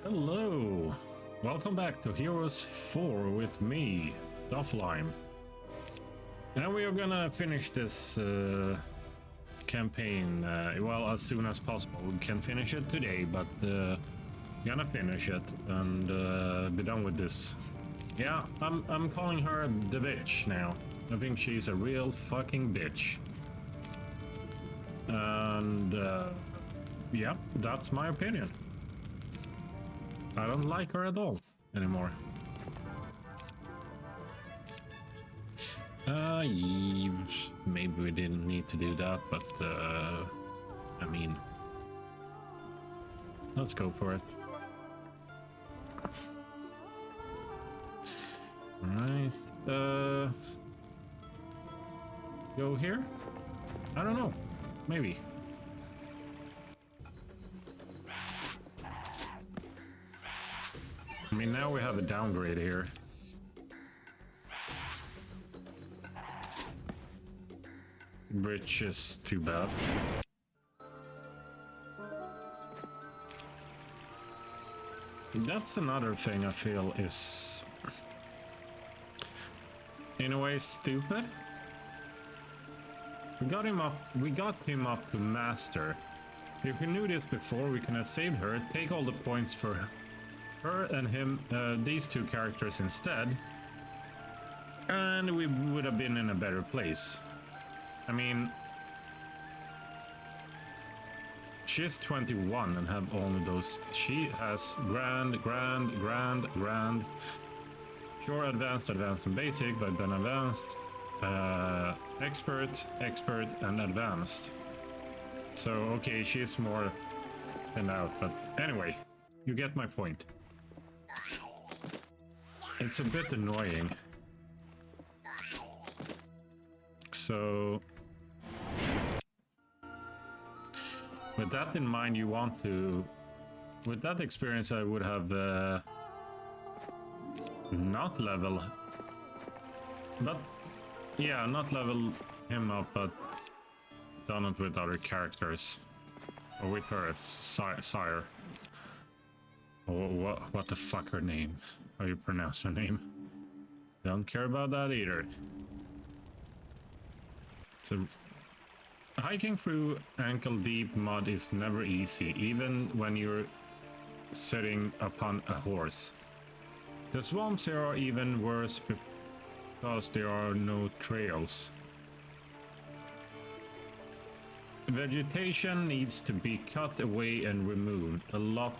Hello, welcome back to Heroes 4 with me, Doffelheim. And we are gonna finish this campaign, well, as soon as possible. We can finish it today, but gonna finish it and be done with this. Yeah, I'm calling her the bitch now. I think she's a real fucking bitch. And yeah, that's my opinion. I don't like her at all anymore. Maybe we didn't need to do that, but I mean, let's go for it. Alright, go here? I don't know, maybe. I mean, now we have a downgrade here. Which is too bad. That's another thing I feel is, in a way, stupid. We got him up to master. If we knew this before, we could have saved her, take all the points for her and him, these two characters instead, and we would have been in a better place. I mean, she's 21 and have only those. She has grand, sure, advanced, and basic, but then advanced, expert, and advanced. So okay, she's more than out, but anyway, you get my point. It's a bit annoying. So with that in mind, you want to, with that experience, I would have not level, but yeah, not level him up, but done it with other characters, or with her sire. Or what the fuck her name? How you pronounce her name? Don't care about that either. So hiking through ankle-deep mud is never easy, even when you're sitting upon a horse. The swamps here are even worse because there are no trails. Vegetation needs to be cut away and removed, a lot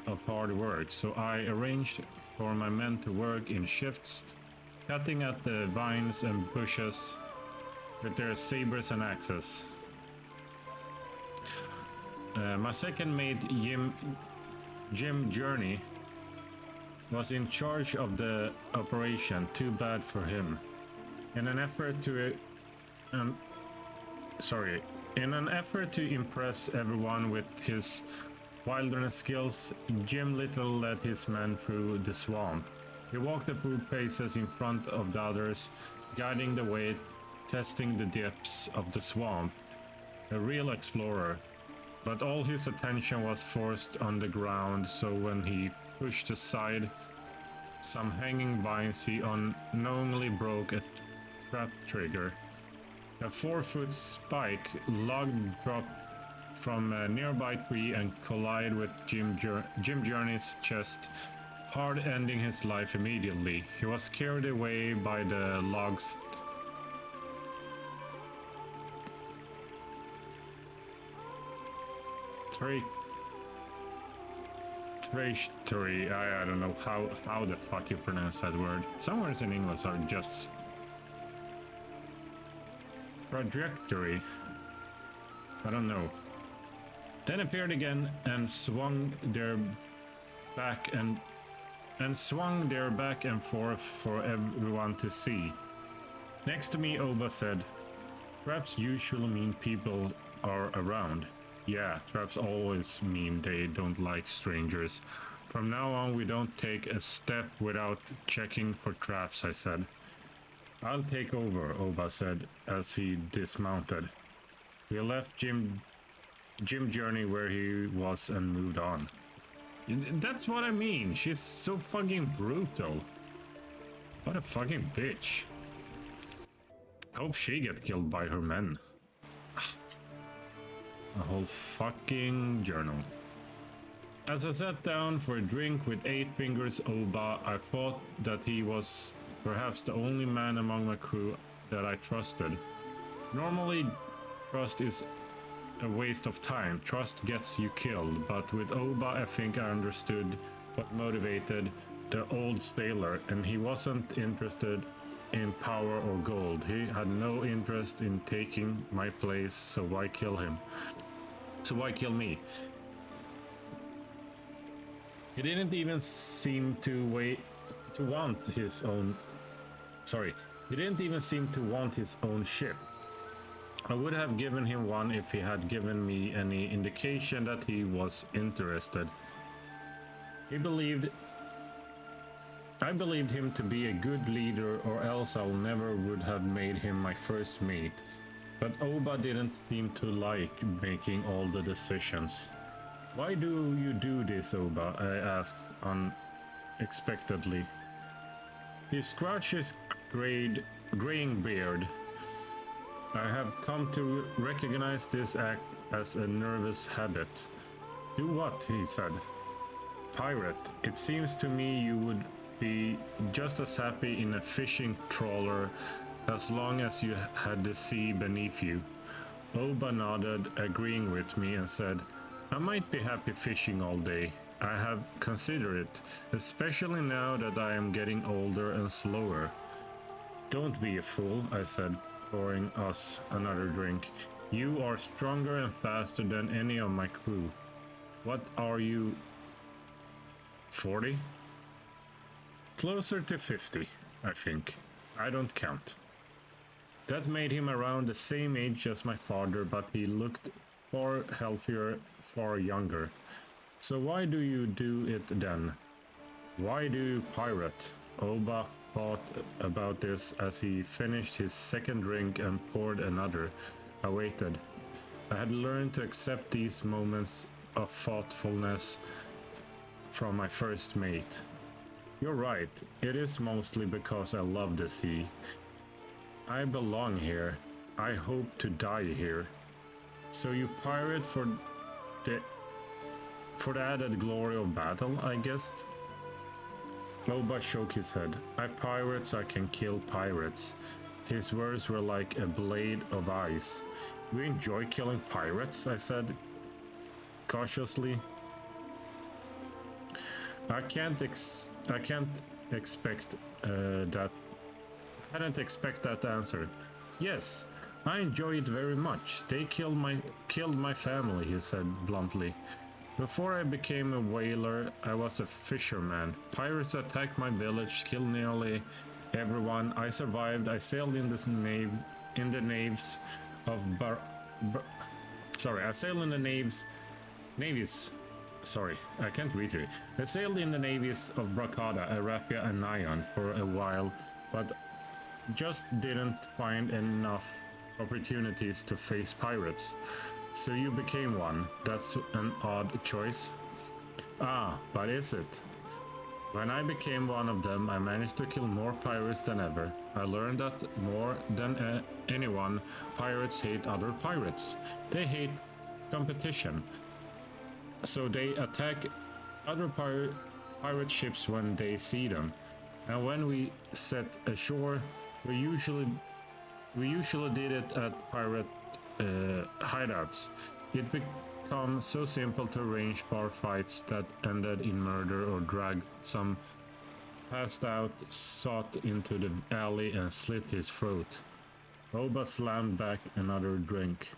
of hard work, so I arranged for my men to work in shifts, cutting at the vines and bushes with their sabers and axes. My second mate, Jim Journey, was in charge of the operation. Too bad for him. In an effort to impress everyone with his wilderness skills, Jim Little led his men through the swamp. He walked a few paces in front of the others, guiding the way, testing the depths of the swamp. A real explorer. But all his attention was forced on the ground, so when he pushed aside some hanging vines, he unknowingly broke a trap trigger. A 4-foot spike log dropped from a nearby tree and collided with Jim Journey's chest, hard ending his life immediately. He was carried away by the log's trajectory. I don't know how the fuck you pronounce that word. Some words in English are just trajectory. I don't know. Then appeared again and swung their back and forth for everyone to see. Next to me, Oba said, "Traps usually mean people are around." Yeah, traps always mean they don't like strangers. From now on, we don't take a step without checking for traps, I said. I'll take over, Oba said as he dismounted. We left Jim Journey where he was and moved on. That's what I mean. She's so fucking brutal. What a fucking bitch. Hope she get killed by her men. A whole fucking journal. As I sat down for a drink with Eight Fingers Oba, I thought that he was perhaps the only man among my crew that I trusted. Normally, trust is a waste of time. Trust gets you killed, but with Oba, I think I understood what motivated the old sailor, and he wasn't interested in power or gold. He had no interest in taking my place, so why kill him? So why kill me? He didn't even seem to want his own. Sorry, he didn't even seem to want his own ship. I would have given him one if he had given me any indication that he was interested. I believed him to be a good leader, or else I never would have made him my first mate. But Oba didn't seem to like making all the decisions. Why do you do this, Oba? I asked unexpectedly. He scratched his graying beard. I have come to recognize this act as a nervous habit. Do what? He said. Pirate. It seems to me you would be just as happy in a fishing trawler as long as you had the sea beneath you. Oba nodded, agreeing with me, and said, I might be happy fishing all day. I have considered it, especially now that I am getting older and slower. Don't be a fool, I said, pouring us another drink. You are stronger and faster than any of my crew. What are you? 40? Closer to 50, I think. I don't count. That made him around the same age as my father, but he looked far healthier, far younger. So why do you do it then? Why do you pirate? Oba thought about this as he finished his second drink and poured another. I waited. I had learned to accept these moments of thoughtfulness from my first mate. You're right, it is mostly because I love the sea. I belong here. I hope to die here. So you pirate for the added glory of battle, I guessed? Oba shook his head. I pirate so I can kill pirates. His words were like a blade of ice. You enjoy killing pirates? I said cautiously. I can't expect that. I didn't expect that answer. Yes, I enjoy it very much. They killed my family, he said bluntly. Before I became a whaler, I was a fisherman. Pirates attacked my village, killed nearly everyone. I survived. I sailed in the navies of Sorry, I can't read it. I sailed in the navies of Brakada, Arafia, and Nyan for a while, but just didn't find enough opportunities to face pirates. So you became one. That's an odd choice. Ah, but is it? When I became one of them, I managed to kill more pirates than ever. I learned that more than anyone, pirates hate other pirates. They hate competition. So they attack other pirate ships when they see them. And when we set ashore, we usually did it at pirate hideouts. It became so simple to arrange bar fights that ended in murder or drag some passed out sot into the alley and slit his throat. Oba slammed back another drink.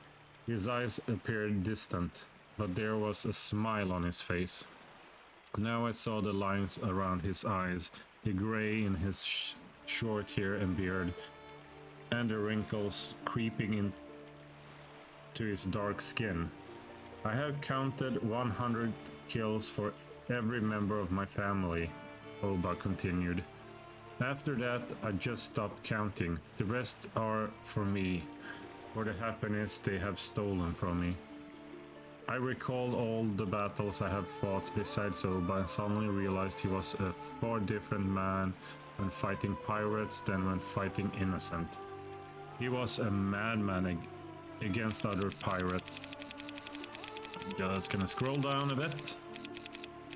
His eyes appeared distant, but there was a smile on his face. Now I saw the lines around his eyes, the gray in his short hair and beard, and the wrinkles creeping into his dark skin. I have counted 100 kills for every member of my family, Oba continued. After that, I just stopped counting. The rest are for me, for the happiness they have stolen from me. I recalled all the battles I have fought besides Oba and suddenly realized he was a far different man when fighting pirates than when fighting innocent. He was a madman against other pirates. Just gonna scroll down a bit.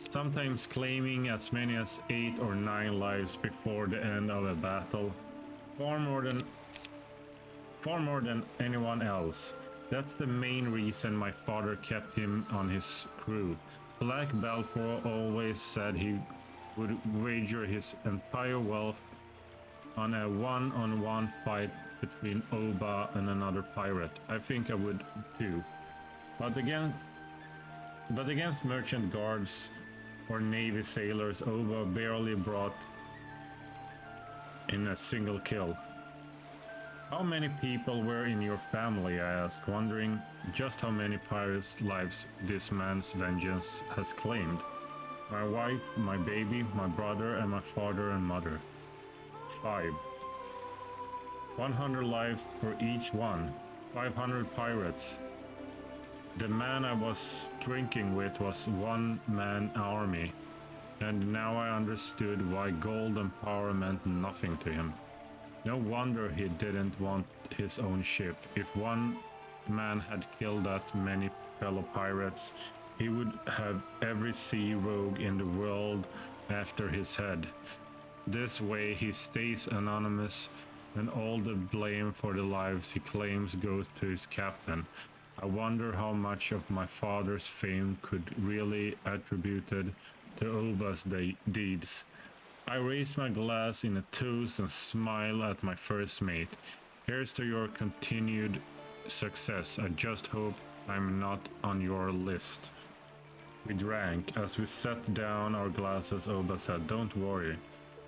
Sometimes claiming as many as 8 or 9 lives before the end of a battle. Far more than anyone else. That's the main reason my father kept him on his crew. Black Balfour always said he would wager his entire wealth on a one-on-one fight between Oba and another pirate. I think I would too. But against merchant guards or navy sailors, Oba barely brought in a single kill. How many people were in your family? I asked, wondering just how many pirates' lives this man's vengeance has claimed. My wife, my baby, my brother, and my father and mother. 5. 100 lives for each one. 500 pirates. The man I was drinking with was one-man army, and now I understood why gold and power meant nothing to him. No wonder he didn't want his own ship. If one man had killed that many fellow pirates, he would have every sea rogue in the world after his head. This way he stays anonymous, and all the blame for the lives he claims goes to his captain. I wonder how much of my father's fame could really attributed to Oba's deeds. I raised my glass in a toast and smiled at my first mate. Here's to your continued success. I just hope I'm not on your list. We drank. As we set down our glasses, Oba said, "Don't worry.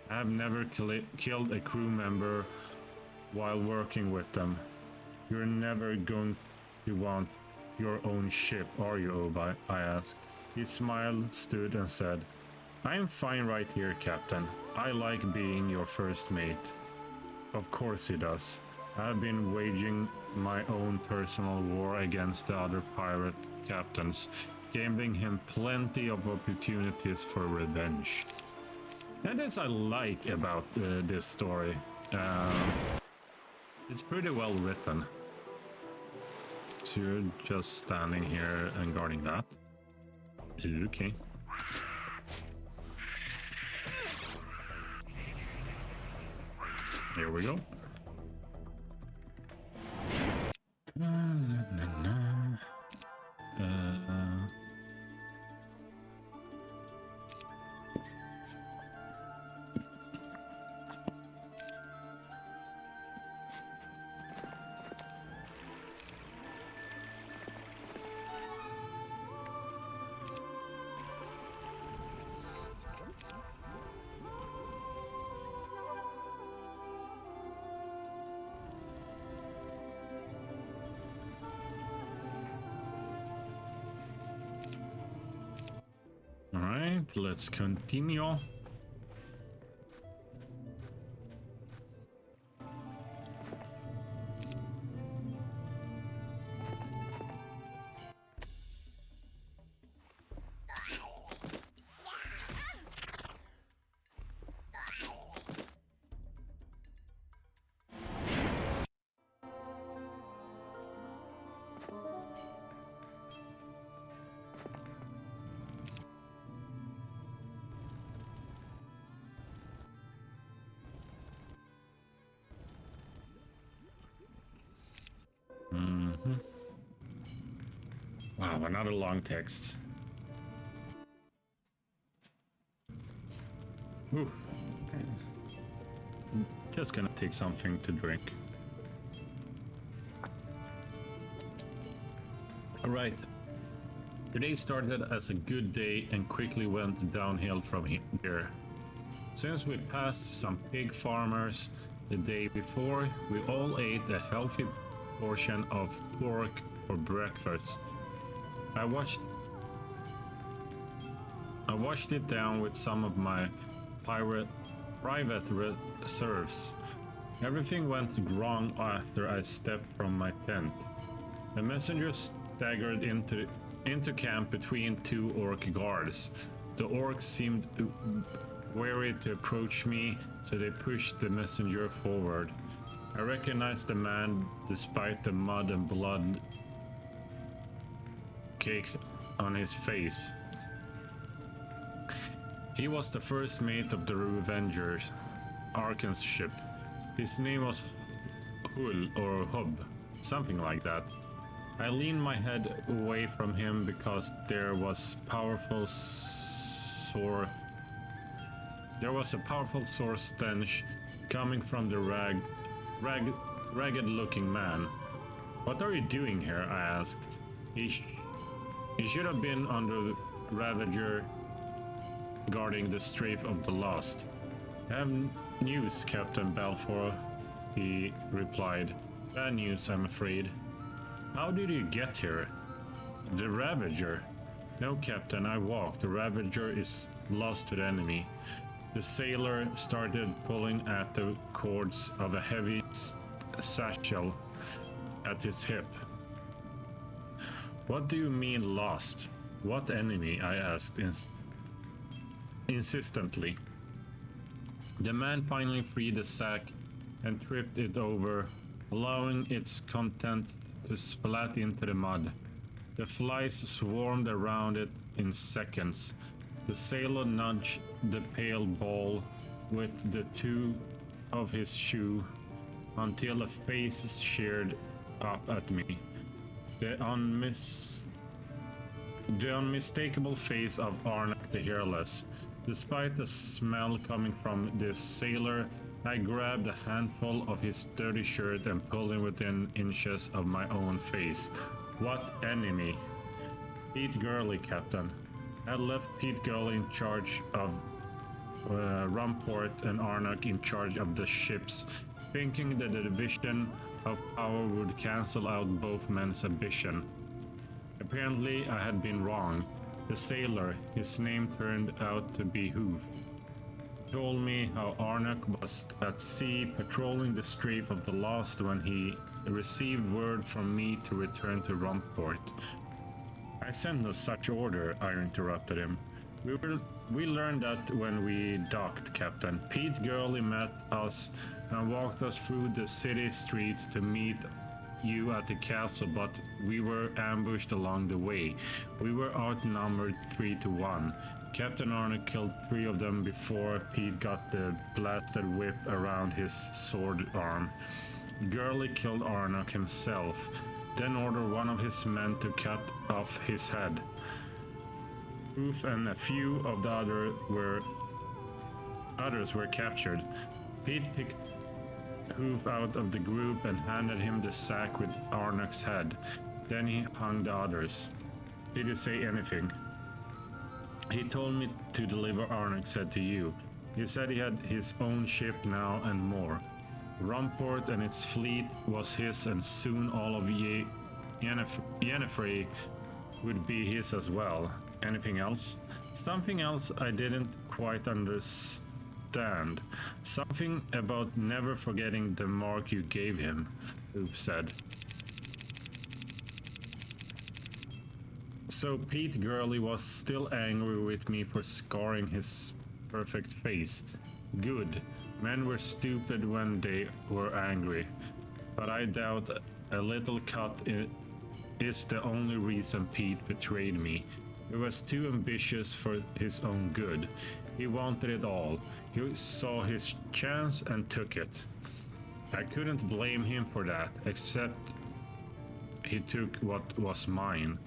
I have never killed a crew member while working with them. You're never going to want your own ship, are you, Oba?" I asked. He smiled, stood, and said, "I'm fine right here, Captain. I like being your first mate." Of course he does. I've been waging my own personal war against the other pirate captains, giving him plenty of opportunities for revenge. And this I like about this story. It's pretty well written. So you're just standing here and guarding that? Okay. Here we go. All right, let's continue. Wow, another long text. Ooh. Just gonna take something to drink. Alright. Today started as a good day and quickly went downhill from here. Since we passed some pig farmers the day before, we all ate a healthy portion of pork for breakfast. I washed it down with some of my private reserves. Everything went wrong after I stepped from my tent. The messenger staggered into into camp between two orc guards. The orcs seemed wary to approach me, so they pushed the messenger forward. I recognized the man despite the mud and blood caked on his face. He was the first mate of the Revengers, Arkan's ship. His name was Hull or Hub, something like that. I leaned my head away from him because there was a powerful sore stench coming from the ragged-looking man. "What are you doing here?" I asked. He should have been under the Ravager guarding the Strafe of the Lost. "I have news, Captain Balfour," he replied. "Bad news, I'm afraid." "How did you get here?" "The Ravager?" "No, Captain, I walked. The Ravager is lost to the enemy." The sailor started pulling at the cords of a heavy satchel at his hip. "What do you mean lost? What enemy?" I asked insistently. The man finally freed the sack and tripped it over, allowing its contents to splat into the mud. The flies swarmed around it in seconds. The sailor nudged the pale ball with the toe of his shoe until a face sheared up at me. The unmistakable face of Arnak the Hairless. Despite the smell coming from this sailor, I grabbed a handful of his dirty shirt and pulled him within inches of my own face. "What enemy?" "Pete Gurley, Captain." I left Pete Gurley in charge of Rumport and Arnak in charge of the ships, thinking that the division of power would cancel out both men's ambition. Apparently, I had been wrong. The sailor, his name turned out to be Hoof, told me how Arnak was at sea patrolling the Strafe of the Lost when he received word from me to return to Rumport. "I sent no such order," I interrupted him. We learned that when we docked, Captain. Pete Gurley met us and walked us through the city streets to meet you at the castle, but we were ambushed along the way. We were outnumbered 3-1. Captain Arnak killed 3 of them before Pete got the blasted whip around his sword arm. Gurley killed Arnak himself, then ordered one of his men to cut off his head. Hoof and a few of the others were captured. Pete picked Hoof out of the group and handed him the sack with Arnak's head. Then he hung the others. "Did he say anything?" "He told me to deliver Arnak's head to you. He said he had his own ship now and more. Rumport and its fleet was his, and soon all of Yennefer would be his as well." "Anything else?" "Something else I didn't quite understand. Something about never forgetting the mark you gave him," Hoof said. So Pete Gurley was still angry with me for scarring his perfect face. Good. Men were stupid when they were angry. But I doubt a little cut is the only reason Pete betrayed me. He was too ambitious for his own good. He wanted it all. He saw his chance and took it. I couldn't blame him for that, except he took what was mine.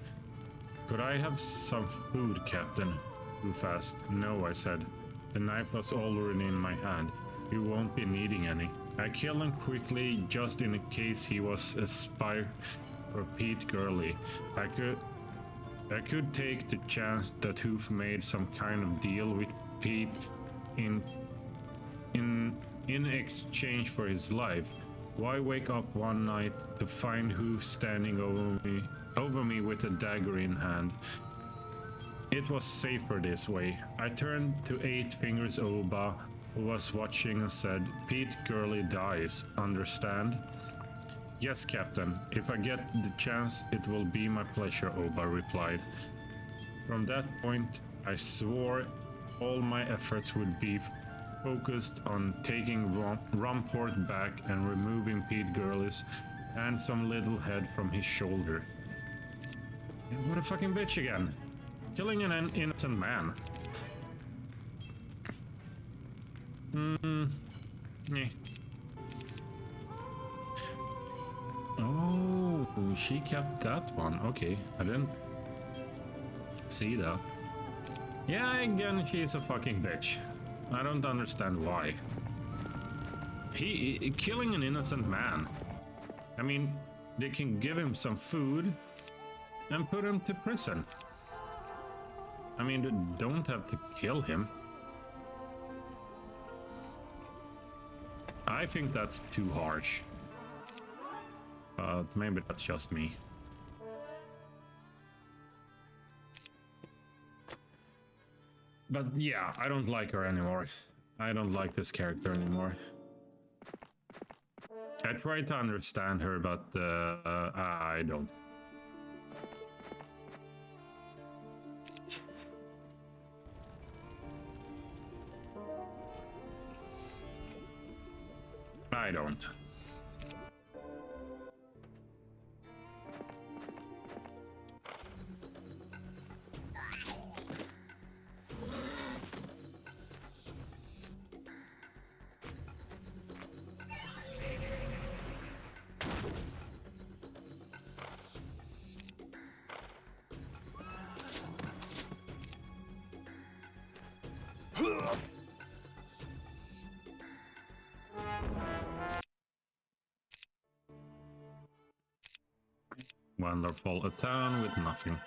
"Could I have some food, Captain?" Hoof asked. "No," I said. The knife was already in my hand. "You won't be needing any." I killed him quickly, just in case he was a spy for Pete Gurley. I could take the chance that Hoof made some kind of deal with Pete in exchange for his life. Why wake up one night to find Hoof standing over me with a dagger in hand? It was safer this way. I turned to Eight Fingers Oba, who was watching, and said, "Pete Gurley dies, understand?" Yes, Captain. If I get the chance, it will be my pleasure, Oba replied. From that point, I swore all my efforts would be focused on taking Rumport back and removing Pete Gurley's handsome little head from his shoulder. What a fucking bitch again. Killing an innocent man. Meh. Oh, she kept that one. Okay, I didn't see that. Yeah, again, she's a fucking bitch. I don't understand why. He killing an innocent man. I mean, they can give him some food and put him to prison. I mean, they don't have to kill him. I think that's too harsh. But maybe that's just me. But yeah, I don't like her anymore. I don't like this character anymore. I try to understand her, but I don't. I don't. Wonderful, a town with nothing.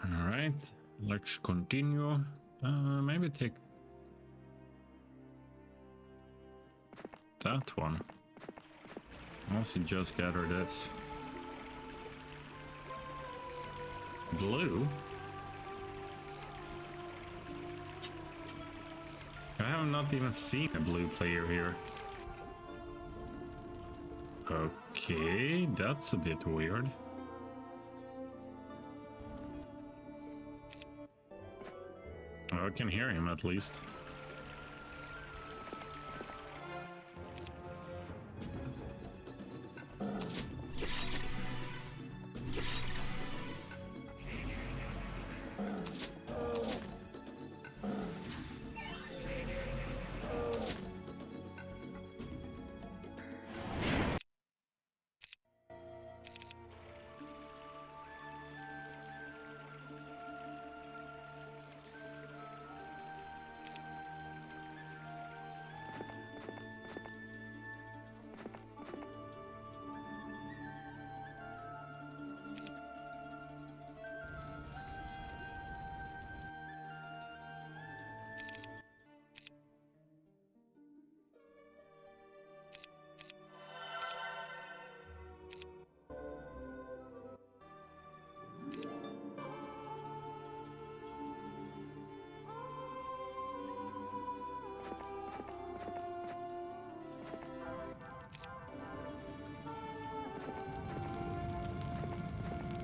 Alright, let's continue. Maybe take that one. Also just gather this. Blue? I have not even seen a blue player here. Okay, that's a bit weird. Oh, I can hear him at least.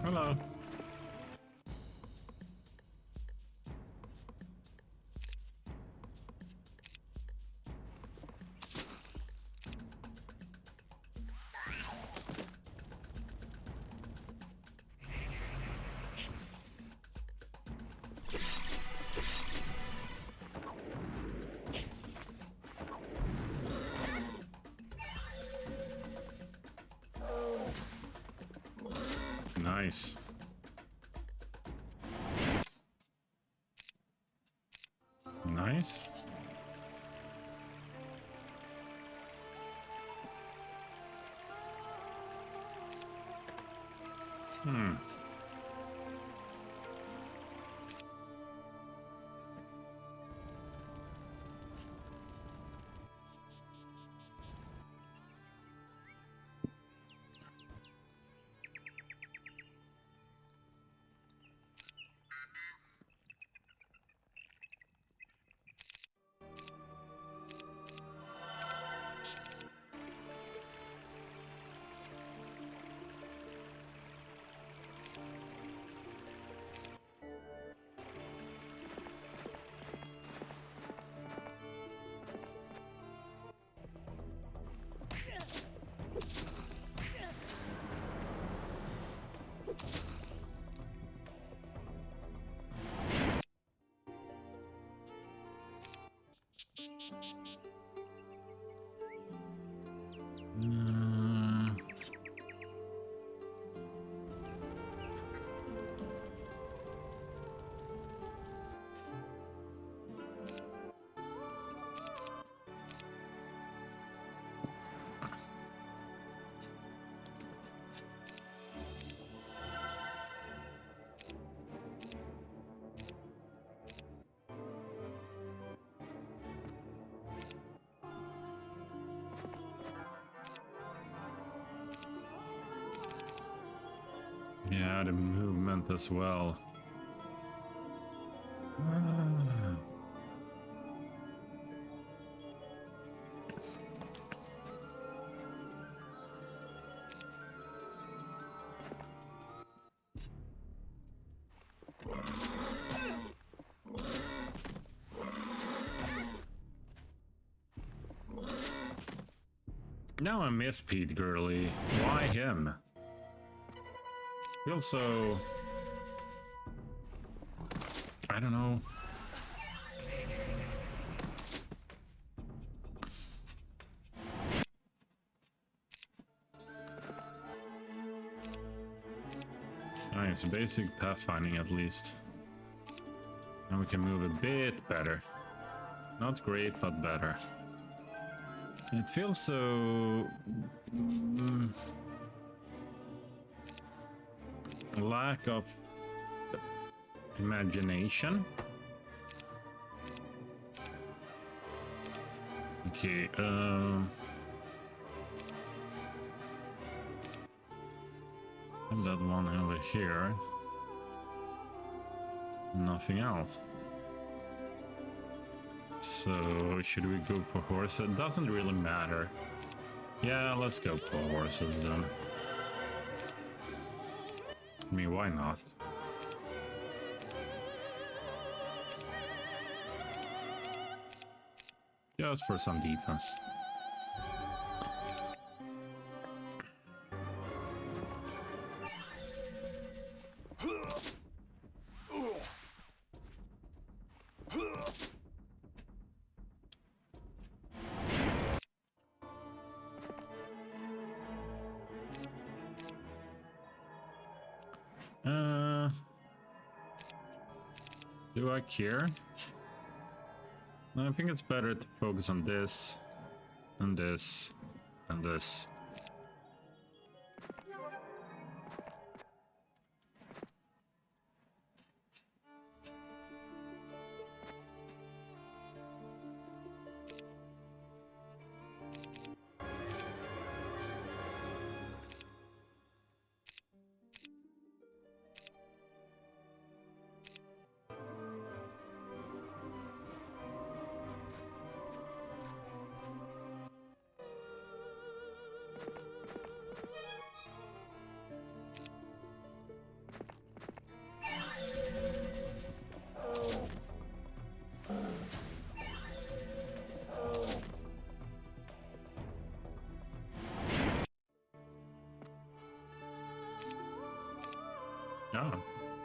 Hello. Nice. Nice. Yeah, the movement as well. Now I miss Pete Gurley. Why him? He also... I don't know. Nice, basic pathfinding at least. And we can move a bit better. Not great, but better. It feels so... lack of imagination. Okay, and that one over here. Nothing else. So should we go for horses? It doesn't really matter. Yeah, let's go for horses then. I mean, why not? Just for some defense. Do I care? No, I think it's better to focus on this, and this, and this.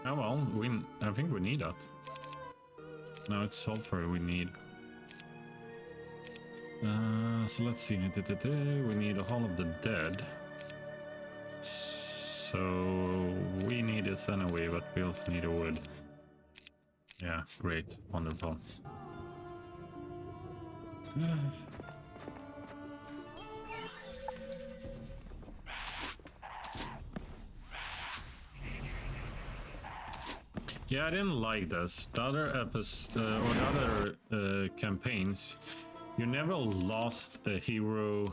Oh well, I think we need that. No, it's sulfur we need. So let's see. We need a Hall of the Dead. So we need this anyway, but we also need a wood. Yeah, great, wonderful. Yeah, I didn't like this. The other episodes or the other campaigns, you never lost a hero.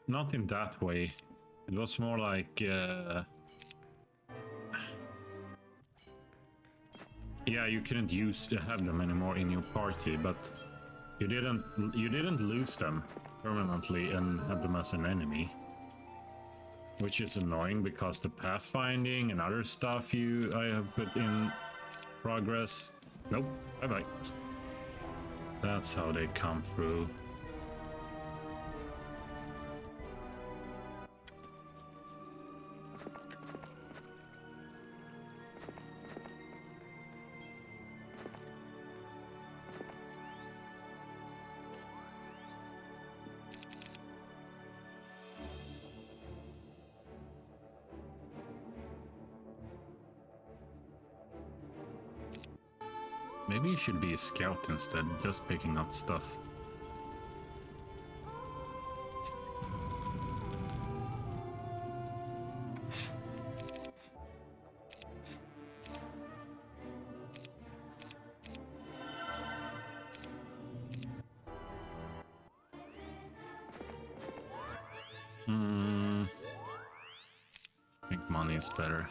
Not in that way. It was more like, yeah, you couldn't have them anymore in your party, but you didn't lose them permanently and have them as an enemy. Which is annoying because the pathfinding and other stuff I have put in progress. Nope, bye-bye. That's how they come through. Maybe you should be a scout instead, just picking up stuff. I think money is better.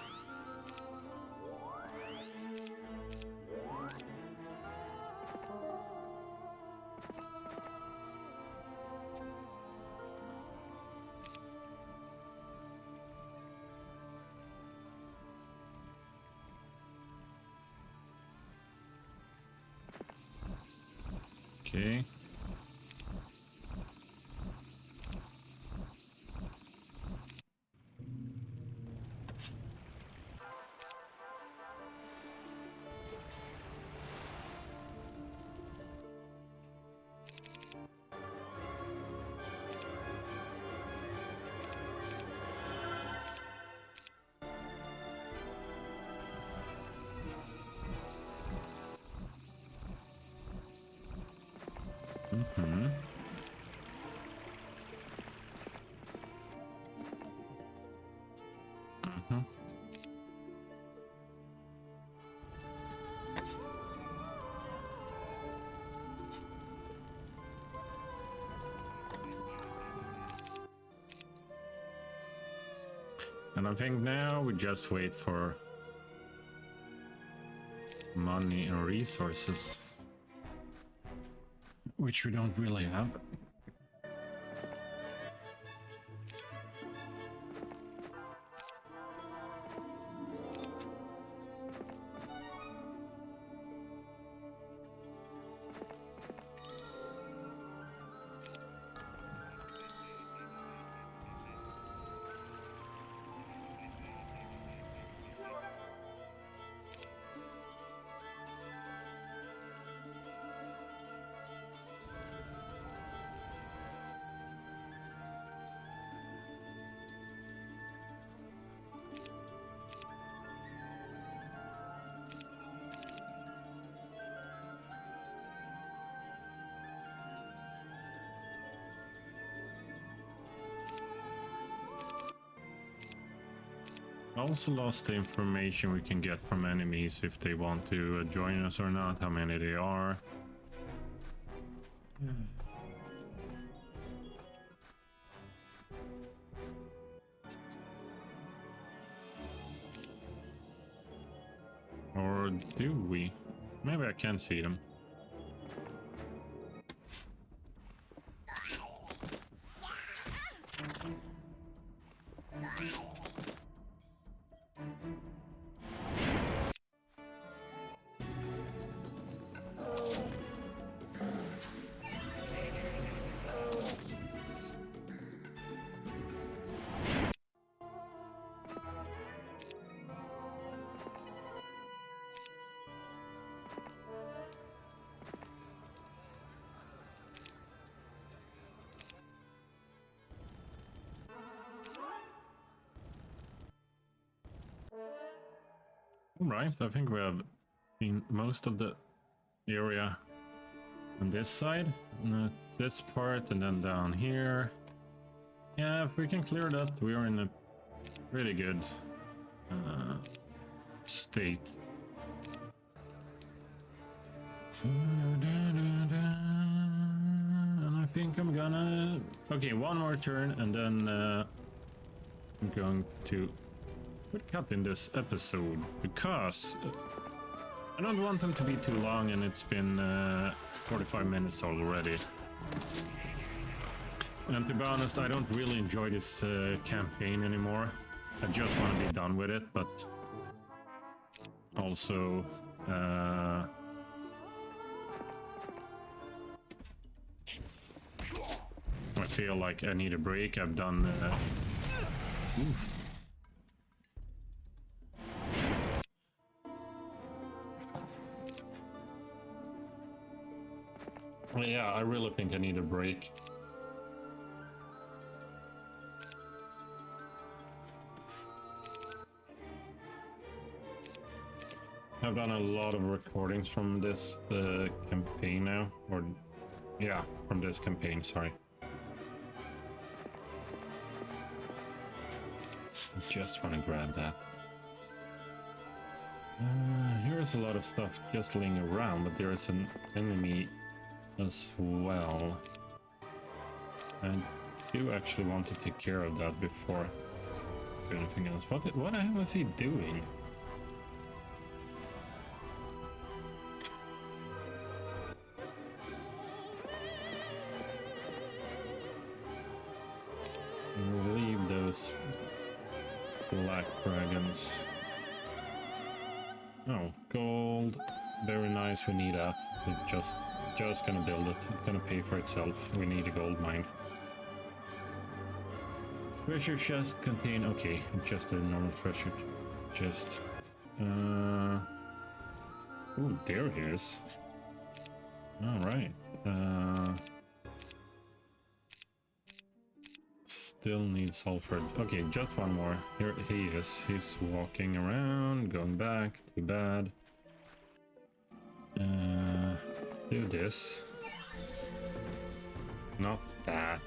Okay. Mm-hmm. Mm-hmm. And I think now we just wait for money and resources, which we don't really have. I also lost the information we can get from enemies if they want to join us or not, how many they are. Or do we? Maybe I can see them. Right, I think we have seen most of the area on this side, this part, and then down here. Yeah, if we can clear that, we are in a pretty good state. And I think I'm gonna... Okay, one more turn, and then I'm going to cut in this episode, because I don't want them to be too long, and it's been 45 minutes already. And to be honest, I don't really enjoy this campaign anymore. I just want to be done with it, but also I feel like I need a break. I've done oof. Yeah, I really think I need a break. I've done a lot of recordings from this campaign now, or yeah, from this campaign, sorry. I just want to grab that. Here's a lot of stuff just laying around, but there is an enemy as well. I do actually want to take care of that before do anything else. What the hell is he doing? Leave those black dragons. Oh, gold. Very nice, we need that. We're just gonna build it. It's gonna pay for itself. We need a gold mine. Treasure chest contain... Okay, just a normal treasure chest. Oh, there he is. Alright. Still need sulfur. Okay, just one more. Here he is. He's walking around, going back. Too bad. Do this. Not that.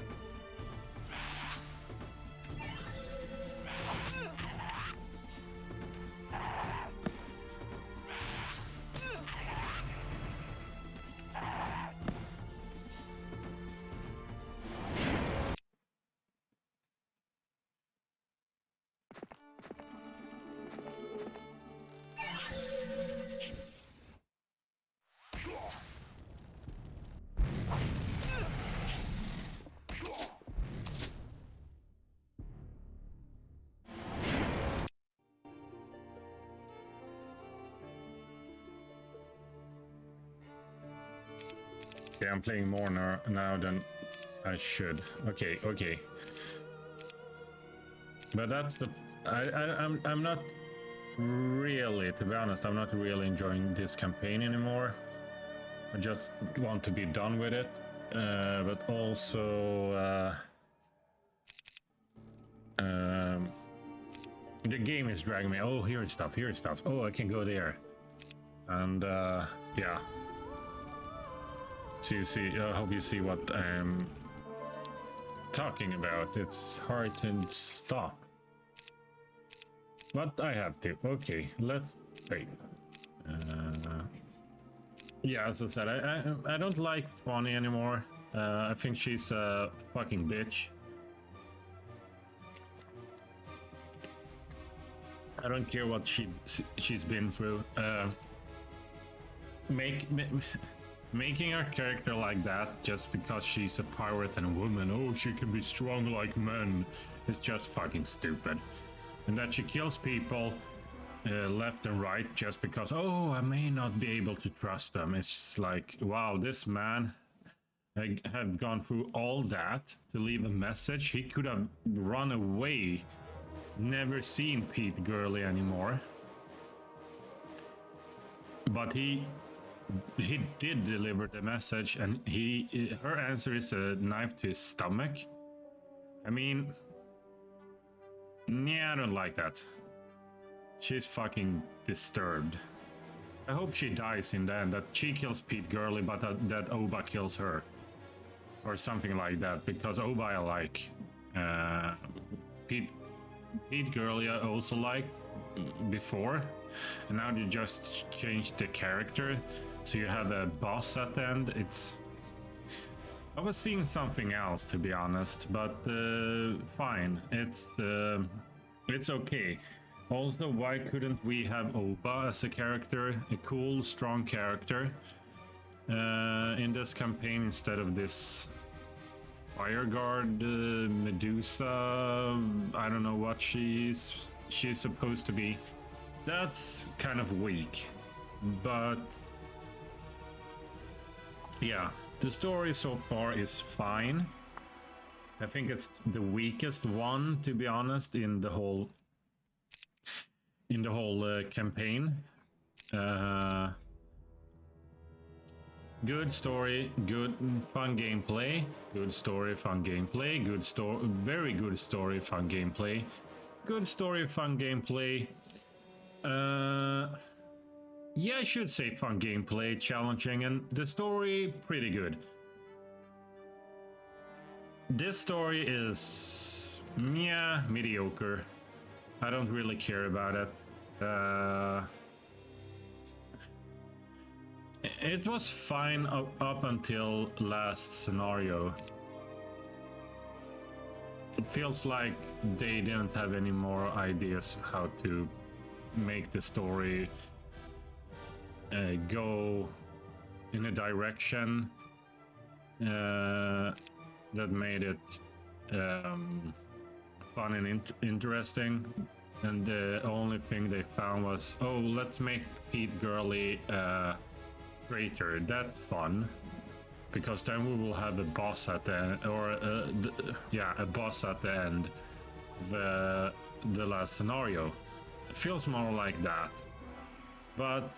Okay, I'm playing more now than I should. Okay, okay. But that's the... I'm not really, to be honest, I'm not really enjoying this campaign anymore. I just want to be done with it. But also... the game is dragging me. Oh, here's stuff, here's stuff. Oh, I can go there. And, yeah. So you see, I hope you see what I'm talking about. It's hard to stop. But I have to. Okay, let's wait. Yeah, as I said, I don't like Bonnie anymore. I think she's a fucking bitch. I don't care what she's been through. Making her character like that just because she's a pirate and a woman, oh, she can be strong like men, is just fucking stupid. And that she kills people left and right just because, oh, I may not be able to trust them. It's just like, wow, this man had gone through all that to leave a message. He could have run away, never seen Pete Gurley anymore. But he did deliver the message, and her answer is a knife to his stomach. I mean, yeah, I don't like that. She's fucking disturbed. I hope she dies in the end, that she kills Pete Gurley, but that Oba kills her. Or something like that, because Oba I like. Pete Gurley I also liked before, and now you just changed the character. So you have a boss at the end. I was seeing something else, to be honest, but fine. It's okay. Also, why couldn't we have Oba as a character, a cool, strong character, in this campaign instead of this Fire Guard Medusa? I don't know what she's supposed to be. That's kind of weak, but. Yeah, the story so far is fine. I think it's the weakest one, to be honest, in the whole campaign. Good story, good fun gameplay. Good story, fun gameplay. Good story, very good story, fun gameplay. Good story, fun gameplay. Yeah, I should say fun gameplay, challenging, and the story pretty good. This story is, yeah, mediocre. I don't really care about it. It was fine up until last scenario. it feels like they didn't have any more ideas how to make the story go in a direction that made it fun and interesting. And the only thing they found was, oh, let's make Pete Gurley a traitor. That's fun, because then we will have a boss at the end, or a boss at the end of the last scenario. It feels more like that, but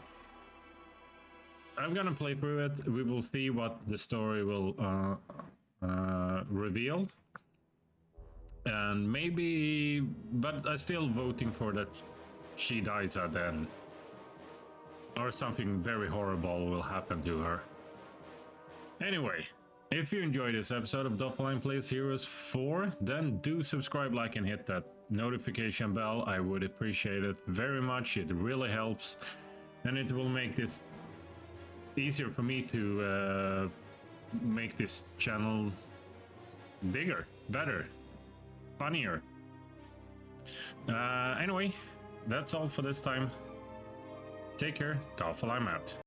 I'm gonna play through it. We will see what the story will reveal, and maybe, but I'm still voting for that she dies at the end, or something very horrible will happen to her. Anyway, if you enjoyed this episode of Doffelheim Plays Heroes 4, then do subscribe, like, and hit that notification bell. I would appreciate it very much. It really helps, and it will make this easier for me to make this channel bigger, better, funnier. Anyway, that's all for this time. Take care. Doffelheim out.